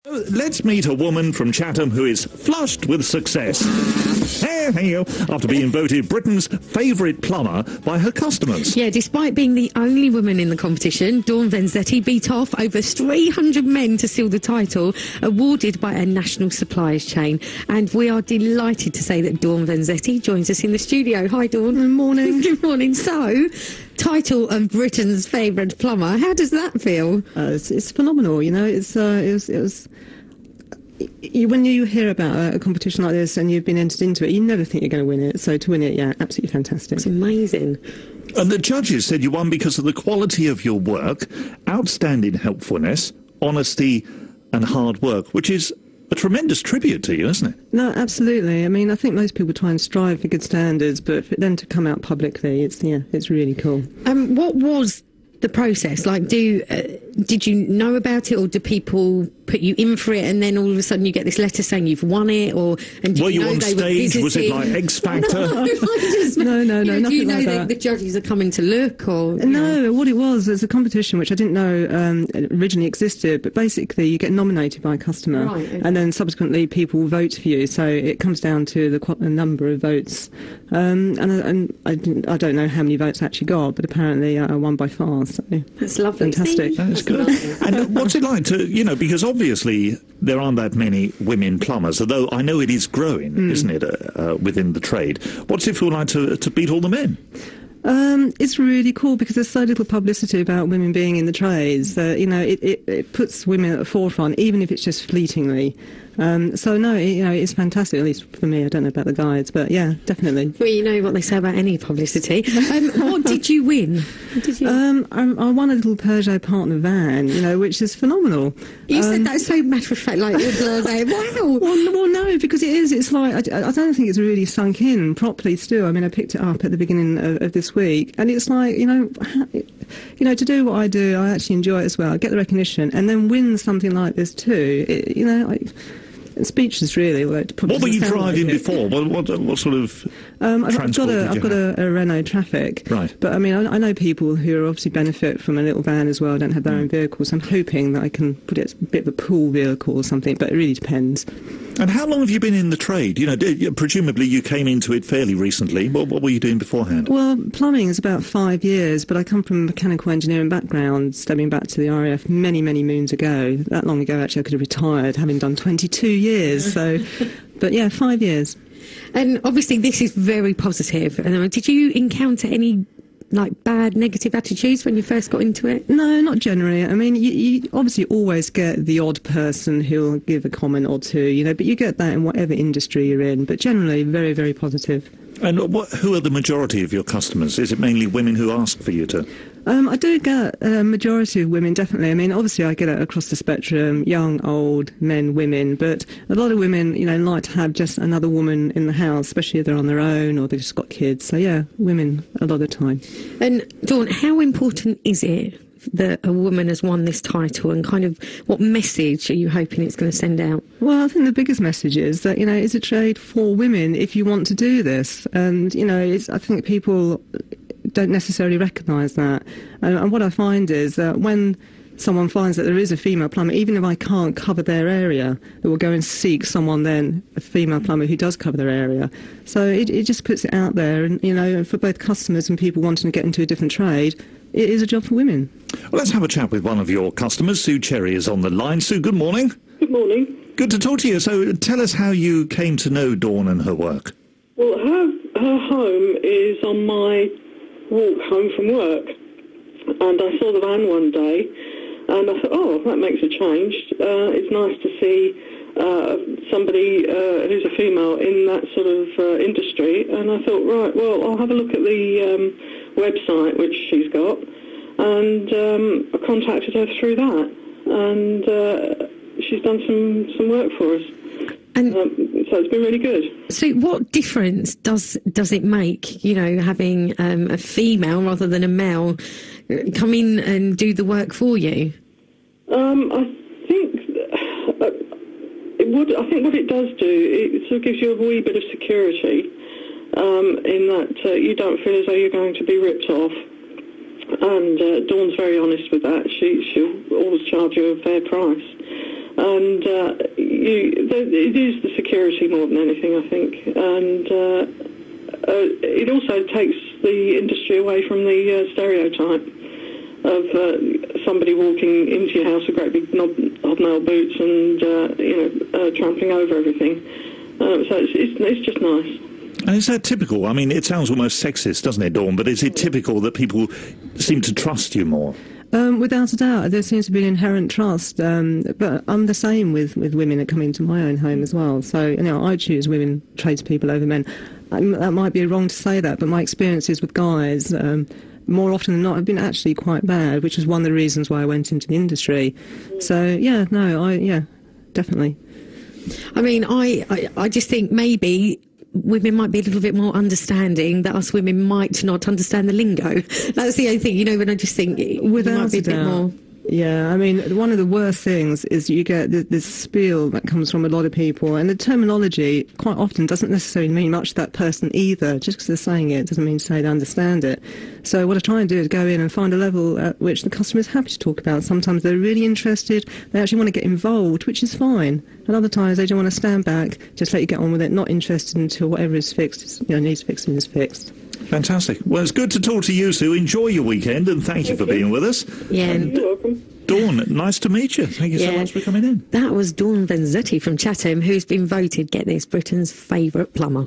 Let's meet a woman from Chatham who is flushed with success. After being voted Britain's favourite plumber by her customers. Yeah, despite being the only woman in the competition, Dawn Venzetti beat off over 300 men to seal the title, awarded by a national suppliers chain. And we are delighted to say that Dawn Venzetti joins us in the studio. Hi, Dawn. Good morning. Good morning. So, title of Britain's favourite plumber. How does that feel? It's phenomenal. You know, it was. When you hear about a competition like this and you've been entered into it, you never think you're going to win it. So to win it, yeah, absolutely fantastic. It's amazing. And the judges said you won because of the quality of your work, outstanding helpfulness, honesty and hard work, which is a tremendous tribute to you, isn't it? No, absolutely. I mean, I think most people try and strive for good standards, but for them to come out publicly, it's really cool. What was the process like? Did you know about it, or do people put you in for it and then all of a sudden you get this letter saying you've won it? Or were you on stage? Was it like X Factor? No, nothing do you know like that the judges are coming to look? Or no, what it was a competition which I didn't know originally existed, but basically you get nominated by a customer, right, okay. And then subsequently people vote for you, so it comes down to the number of votes, and I don't know how many votes I actually got, but apparently I won by far. So that's lovely. Fantastic. That's good. And what's it like to, because obviously there aren't that many women plumbers, although I know it is growing, isn't it, within the trade. What's it feel like to beat all the men? It's really cool because there's so little publicity about women being in the trades that, it puts women at the forefront, even if it's just fleetingly. So no, it's fantastic, at least for me. I don't know about the guides, but yeah, definitely. Well, you know what they say about any publicity. What did you win? I won a little Peugeot partner van, which is phenomenal. You said that so matter of fact, like, wow. Well, no, because it is. It's like, I don't think it's really sunk in properly still. I mean, I picked it up at the beginning of this week, and it's like, to do what I do, I actually enjoy it as well. I get the recognition, and then win something like this too. Speechless, really. What were you driving before? What sort of transport I've got a Renault Traffic. Right. But I mean, I know people who obviously benefit from a little van as well, don't have their own vehicles. I'm hoping that I can put it as a bit of a pool vehicle or something, but it really depends. And how long have you been in the trade? Presumably you came into it fairly recently. What were you doing beforehand? Well, plumbing is about 5 years, but I come from a mechanical engineering background, stepping back to the RAF many, many moons ago. That long ago, actually, I could have retired, having done 22 years. So, but yeah, 5 years. And obviously this is very positive. Did you encounter any bad negative attitudes when you first got into it? No, not generally. I mean, you obviously always get the odd person who'll give a comment or two, but you get that in whatever industry you're in. But generally, very, very positive. And who are the majority of your customers? Is it mainly women who ask for you to? I do get a majority of women, definitely. I mean, obviously I get it across the spectrum, young, old, men, women, but a lot of women, like to have just another woman in the house, especially if they're on their own or they've just got kids. So yeah, women a lot of the time. And Dawn, how important is it that a woman has won this title, and kind of what message are you hoping it's going to send out? Well, I think the biggest message is that, it's a trade for women if you want to do this. And, I think people don't necessarily recognise that. And what I find is that when someone finds that there is a female plumber, even if I can't cover their area, they will go and seek someone then, a female plumber who does cover their area. So it just puts it out there, and, for both customers and people wanting to get into a different trade, it is a job for women. Well, let's have a chat with one of your customers. Sue Cherry is on the line. Sue, good morning. Good morning. Good to talk to you. So tell us how you came to know Dawn and her work. Well, her home is on my walk home from work, and I saw the van one day, and I thought, oh, that makes a change. It's nice to see somebody who's a female in that sort of industry, and I thought, right, well, I'll have a look at the website which she's got, and I contacted her through that, and she's done some work for us. And so it's been really good. So what difference does it make, having a female rather than a male come in and do the work for you? I think what it does do, it sort of gives you a wee bit of security in that you don't feel as though you're going to be ripped off. And Dawn's very honest with that. She'll always charge you a fair price. And it is the security more than anything, I think. And it also takes the industry away from the stereotype of somebody walking into your house with great big hobnail boots and trampling over everything. So it's just nice. And is that typical? I mean, it sounds almost sexist, doesn't it, Dawn? But is it typical that people seem to trust you more? Without a doubt, there seems to be an inherent trust. But I'm the same with women that come into my own home as well. So, I choose women tradespeople over men. That might be wrong to say that, but my experiences with guys, more often than not, have been actually quite bad, which is one of the reasons why I went into the industry. So, definitely. I mean, I just think maybe women might be a little bit more understanding, that us women might not understand the lingo. That's the only thing, when I just think without might be a bit more. Yeah, I mean, one of the worst things is you get this spiel that comes from a lot of people, and the terminology quite often doesn't necessarily mean much to that person either. Just because they're saying it doesn't mean to say they understand it. So what I try and do is go in and find a level at which the customer is happy to talk about. Sometimes they're really interested, they actually want to get involved, which is fine. And other times they don't want to stand back, just let you get on with it, not interested until whatever is fixed, needs fixing is fixed. Fantastic. Well, it's good to talk to you, Sue. Enjoy your weekend, and thank you for being with us. Yeah. You're welcome. Dawn, nice to meet you. Thank you so much for coming in. That was Dawn Venzetti from Chatham, who's been voted, get this, Britain's favourite plumber.